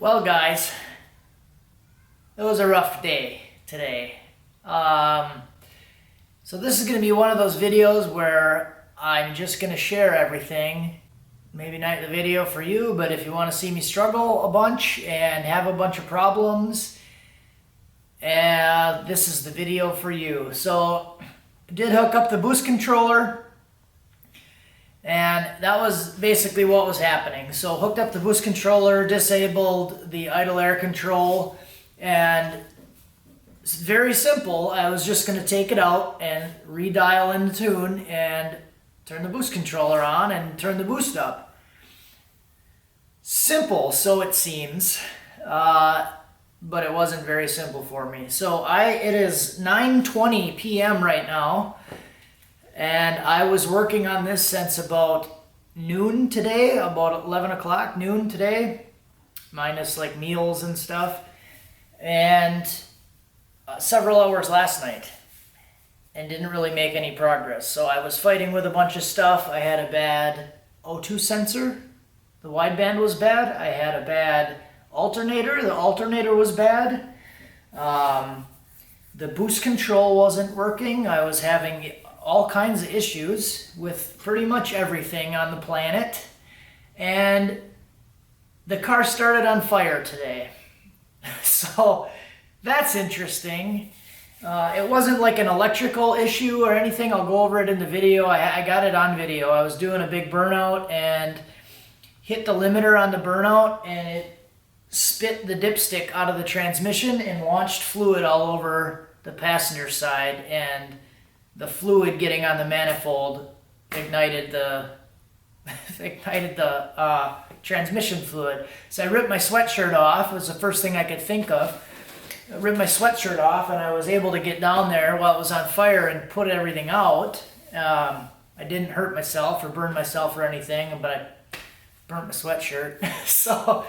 Well, guys, it was a rough day today. So this is going to be one of those videos where I'm just going to share everything. Maybe not the video for you, but if you want to see me struggle a bunch and have a bunch of problems, this is the video for you. So I did hook up the boost controller, and that was basically what was happening. So hooked up the boost controller, disabled the idle air control, and it's very simple. I was just going to take it out and redial in the tune and turn the boost controller on and turn the boost up. Simple, so it seems, but it wasn't very simple for me. So it is 9:20 p.m. right now, and I was working on this since about noon today, about 11 o'clock, noon today, minus like meals and stuff, and several hours last night, and didn't really make any progress. So I was fighting with a bunch of stuff. I had a bad O2 sensor. The wideband was bad. I had a bad alternator. The alternator was bad. The boost control wasn't working. I was having all kinds of issues with pretty much everything on the planet. And the car started on fire today. So that's interesting. It wasn't like an electrical issue or anything. I'll go over it in the video. I got it on video. I was doing a big burnout and hit the limiter on the burnout, and it spit the dipstick out of the transmission and launched fluid all over the passenger side, and the fluid getting on the manifold ignited the transmission fluid. So I ripped my sweatshirt off. It was the first thing I could think of. I ripped my sweatshirt off, and I was able to get down there while it was on fire and put everything out. I didn't hurt myself or burn myself or anything, but I burnt my sweatshirt. So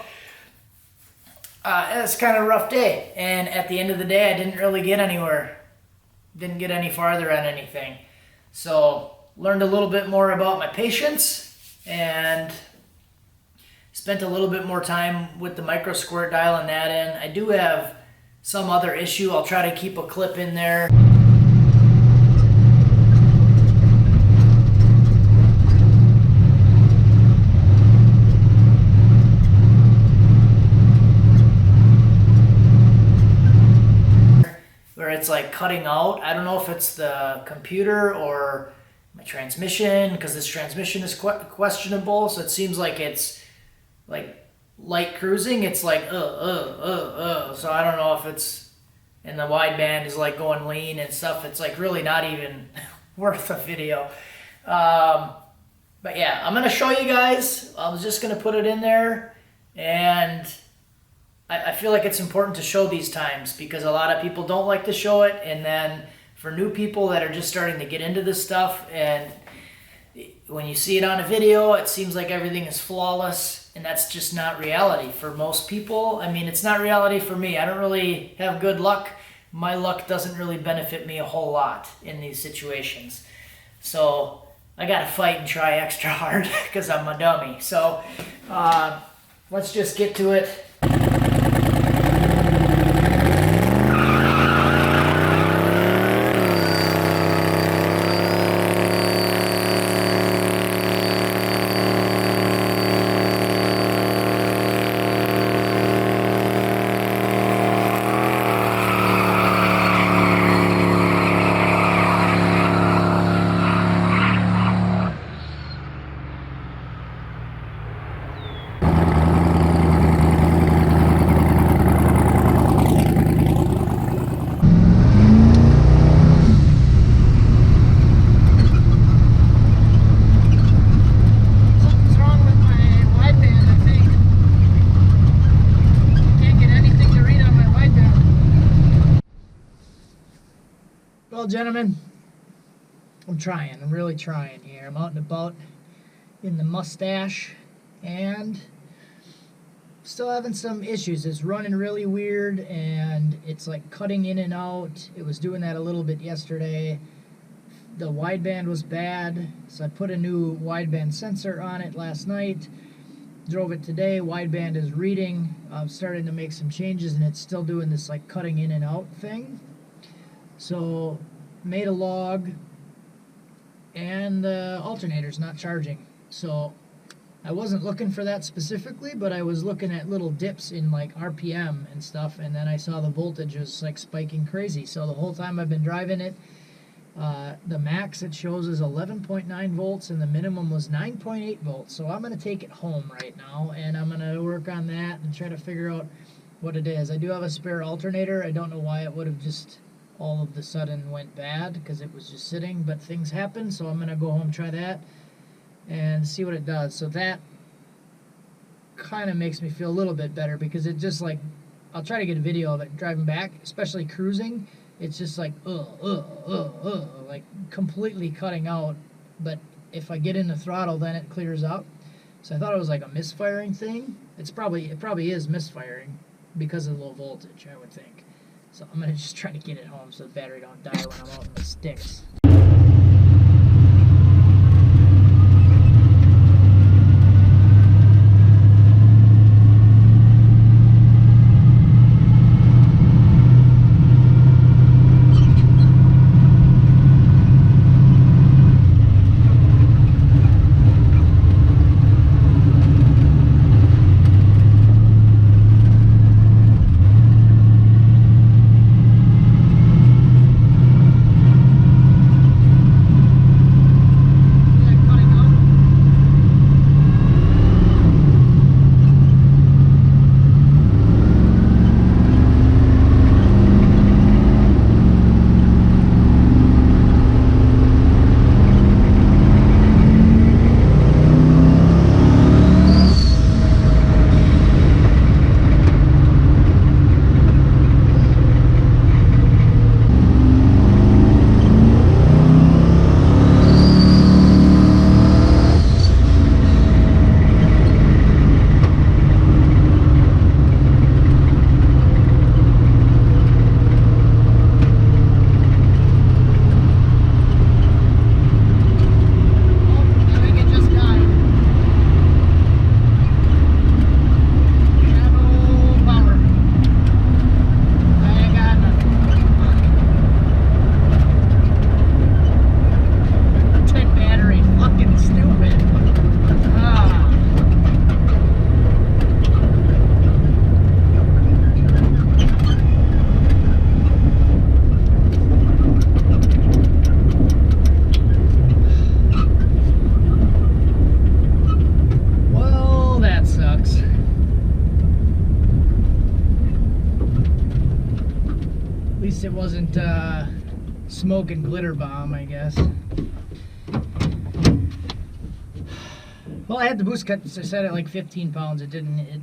it's kind of a rough day, and at the end of the day I didn't really get anywhere, didn't get any farther on anything. So learned a little bit more about my patience and spent a little bit more time with the micro squirt, dialing that in. I do have some other issue. I'll try to keep a clip in there. Where it's like cutting out. I don't know if it's the computer or my transmission, because this transmission is questionable. So it seems like it's like light cruising. It's like So I don't know if it's, and the wideband is like going lean and stuff. It's like really not even worth a video. But yeah, I'm gonna show you guys. I was just gonna put it in there, and I feel like it's important to show these times because a lot of people don't like to show it, and then for new people that are just starting to get into this stuff, and when you see it on a video, it seems like everything is flawless, and that's just not reality for most people. I mean, it's not reality for me. I don't really have good luck. My luck doesn't really benefit me a whole lot in these situations. So I gotta fight and try extra hard because I'm a dummy. So let's just get to it. Well, gentlemen, I'm trying. I'm really trying here. I'm out and about in the mustache, and still having some issues. It's running really weird, and it's like cutting in and out. It was doing that a little bit yesterday. The wideband was bad, so I put a new wideband sensor on it last night, Drove it today. Wideband is reading. I'm starting to make some changes, and it's still doing this like cutting in and out thing. So made a log, and the alternator's not charging. So I wasn't looking for that specifically, but I was looking at little dips in like RPM and stuff, and then I saw the voltage was like spiking crazy. So the whole time I've been driving it, the max it shows is 11.9 volts and the minimum was 9.8 volts. So I'm going to take it home right now and I'm going to work on that and try to figure out what it is. I do have a spare alternator. I don't know why it would have just all of the sudden went bad, because it was just sitting, but things happen. So I'm going to go home, try that, and see what it does. So that kind of makes me feel a little bit better, because it just like, I'll try to get a video of it driving back, especially cruising. It's just like, like completely cutting out. But if I get in the throttle, then it clears up. So I thought it was like a misfiring thing. It probably is misfiring because of the low voltage, I would think. So I'm gonna just try to get it home so the battery don't die when I'm out in the sticks. It wasn't smoke and glitter bomb, I guess. Well, I had the boost cut set at like 15 pounds. It didn't hit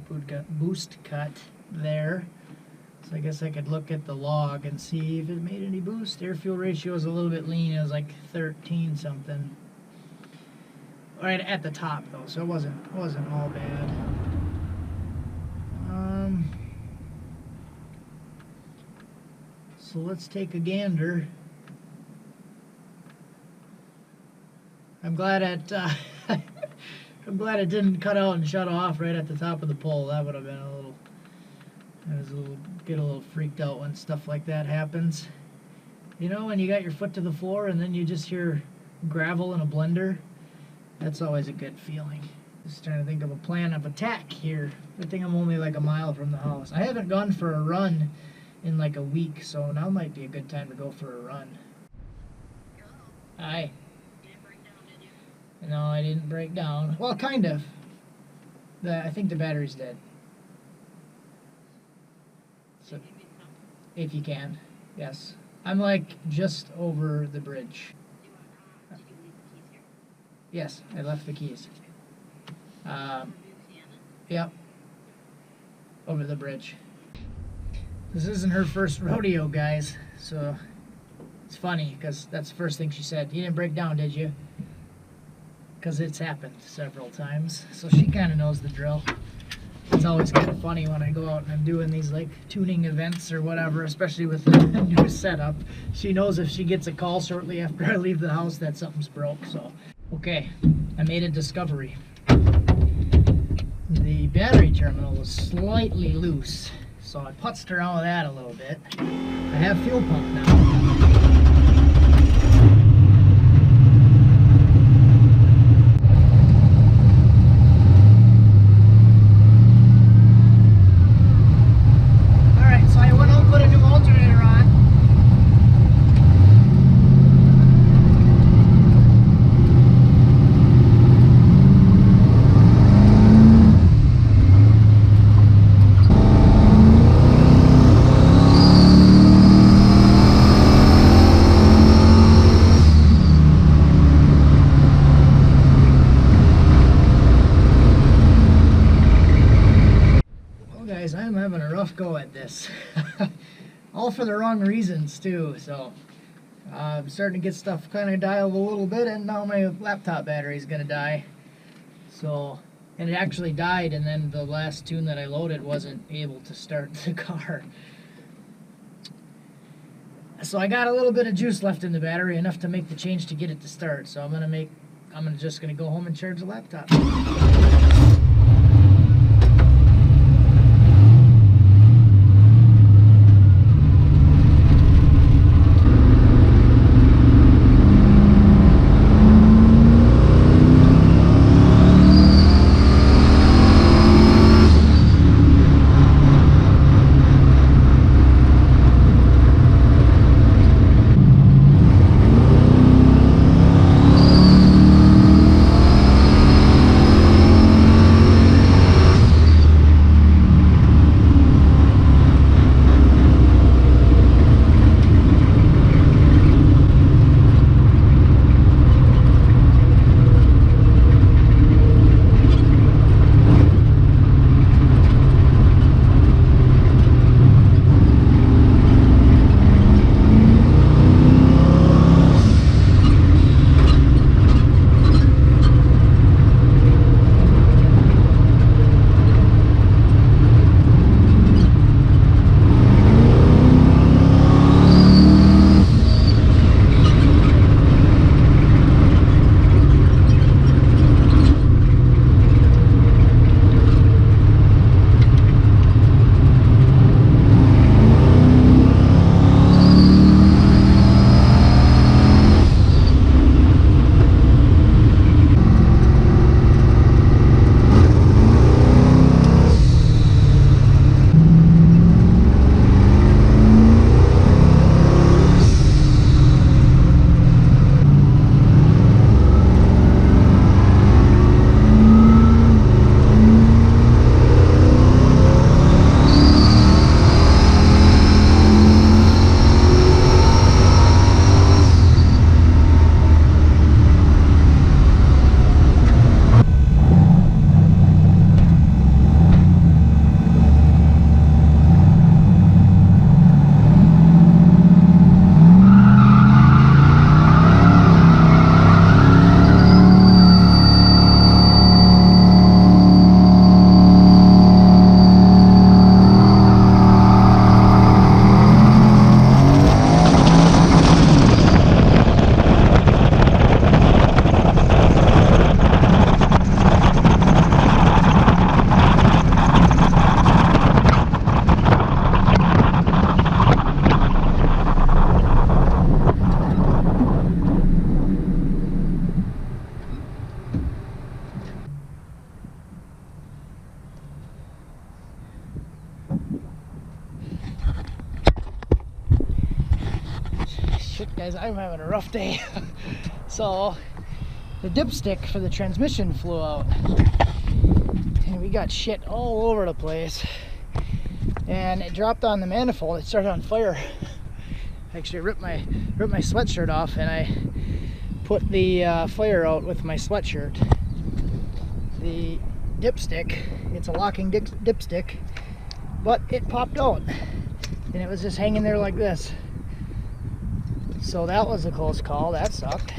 boost cut there. So I guess I could look at the log and see if it made any boost. Air fuel ratio was a little bit lean. It was like 13 something. Right at the top though, so it wasn't all bad. So let's take a gander. I'm glad it didn't cut out and shut off right at the top of the pole. That would have been get a little freaked out when stuff like that happens. You know, when you got your foot to the floor and then you just hear gravel in a blender. That's always a good feeling. Just trying to think of a plan of attack here. I think I'm only like a mile from the house. I haven't gone for a run in like a week, so now might be a good time to go for a run. Hi. You didn't break down, did you? No, I didn't break down. Well, kind of. I think the battery's dead. So, if you can, yes. I'm like just over the bridge. Did you leave the keys here? Yes, I left the keys. Yep. Over the bridge. This isn't her first rodeo, guys, so it's funny because that's the first thing she said. You didn't break down, did you? Because it's happened several times, so she kind of knows the drill. It's always kind of funny when I go out and I'm doing these like tuning events or whatever, especially with the new setup. She knows if she gets a call shortly after I leave the house that something's broke. So, okay, I made a discovery. battery terminal was slightly loose, so I putzed around with that a little bit. I have fuel pump now. Alright, so I went out and put a new alternator on. Guys, I'm having a rough go at this. All for the wrong reasons too, so I'm starting to get stuff kind of dialed a little bit, and now my laptop battery is gonna die. So, and it actually died, and then the last tune that I loaded wasn't able to start the car. So I got a little bit of juice left in the battery, enough to make the change to get it to start. So I'm just gonna go home and charge the laptop. Shit, guys, I'm having a rough day. So the dipstick for the transmission flew out, and we got shit all over the place, and it dropped on the manifold. It started on fire. Actually, I ripped my sweatshirt off, and I put the fire out with my sweatshirt. The dipstick, it's a locking dipstick, but it popped out, and it was just hanging there like this. So that was a close call. That sucked.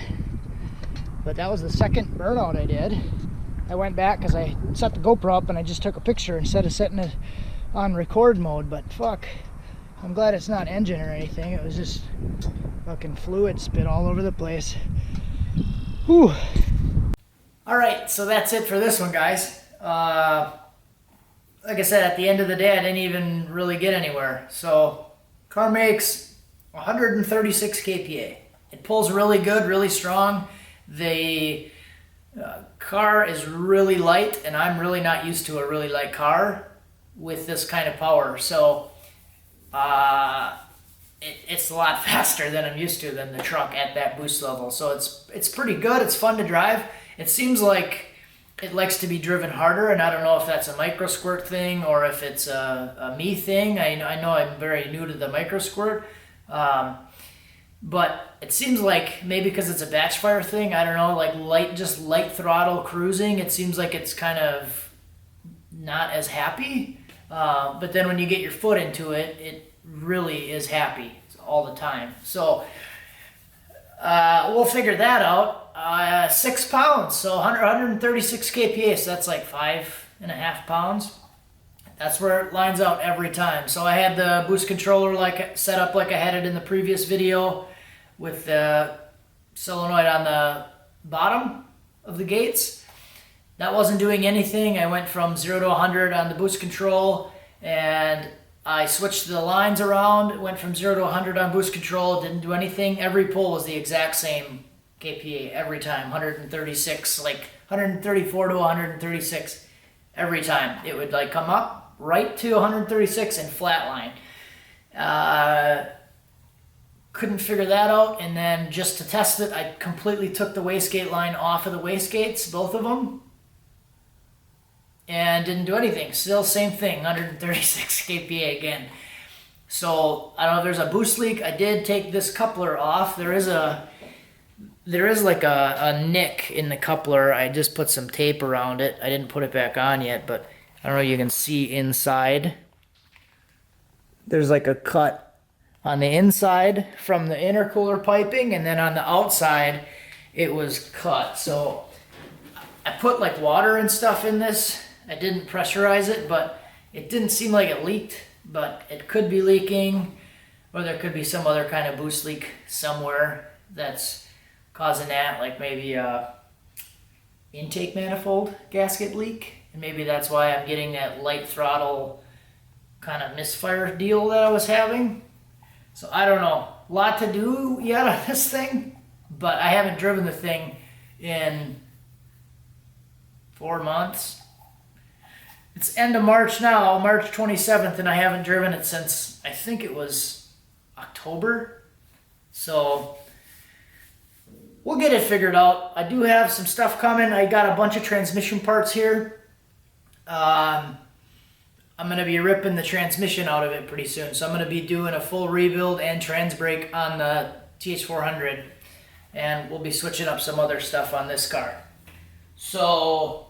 But that was the second burnout I did. I went back because I set the GoPro up and I just took a picture instead of setting it on record mode. But fuck, I'm glad it's not engine or anything. It was just fucking fluid spit all over the place. Whew. All right, so that's it for this one, guys. like I said, at the end of the day, I didn't even really get anywhere. So, car makes 136 kPa. It pulls really good, really strong. The car is really light, and I'm really not used to a really light car with this kind of power. So, it's a lot faster than I'm used to than the truck at that boost level. So it's pretty good. It's fun to drive. It seems like it likes to be driven harder, and I don't know if that's a micro squirt thing or if it's a me thing. I know I'm very new to the micro squirt, but it seems like maybe because it's a batch fire thing. I don't know, like just light throttle cruising. It seems like it's kind of not as happy. But then when you get your foot into it, it really is happy all the time. So we'll figure that out. 6 pounds, so 136 kPa, so that's like 5.5 pounds. That's where it lines out every time. So I had the boost controller set up like I had it in the previous video, with the solenoid on the bottom of the gates. That wasn't doing anything. I went from 0 to 100 on the boost control, and I switched the lines around, went from 0 to 100 on boost control, didn't do anything. Every pull was the exact same kPa every time, 136, like 134 to 136 every time. It would like come up right to 136 and flatline. Couldn't figure that out, and then just to test it, I completely took the wastegate line off of the wastegates, both of them, and didn't do anything. Still same thing, 136 kPa again. So I don't know if there's a boost leak. I did take this coupler off. There is like a nick in the coupler. I just put some tape around it. I didn't put it back on yet, but I don't know if you can see inside. There's like a cut on the inside from the intercooler piping, and then on the outside it was cut. So I put like water and stuff in this. I didn't pressurize it, but it didn't seem like it leaked, but it could be leaking, or there could be some other kind of boost leak somewhere that's causing that, like maybe a intake manifold gasket leak, and maybe that's why I'm getting that light throttle kind of misfire deal that I was having. So I don't know, a lot to do yet on this thing, but I haven't driven the thing in 4 months. It's end of March now, March 27th, and I haven't driven it since, I think it was October. So we'll get it figured out. I do have some stuff coming. I got a bunch of transmission parts here. I'm going to be ripping the transmission out of it pretty soon. So I'm going to be doing a full rebuild and trans brake on the TH400. And we'll be switching up some other stuff on this car. So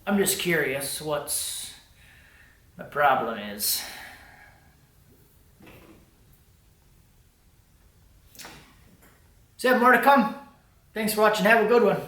I'm just curious what's the problem is. So yeah, more to come. Thanks for watching. Have a good one.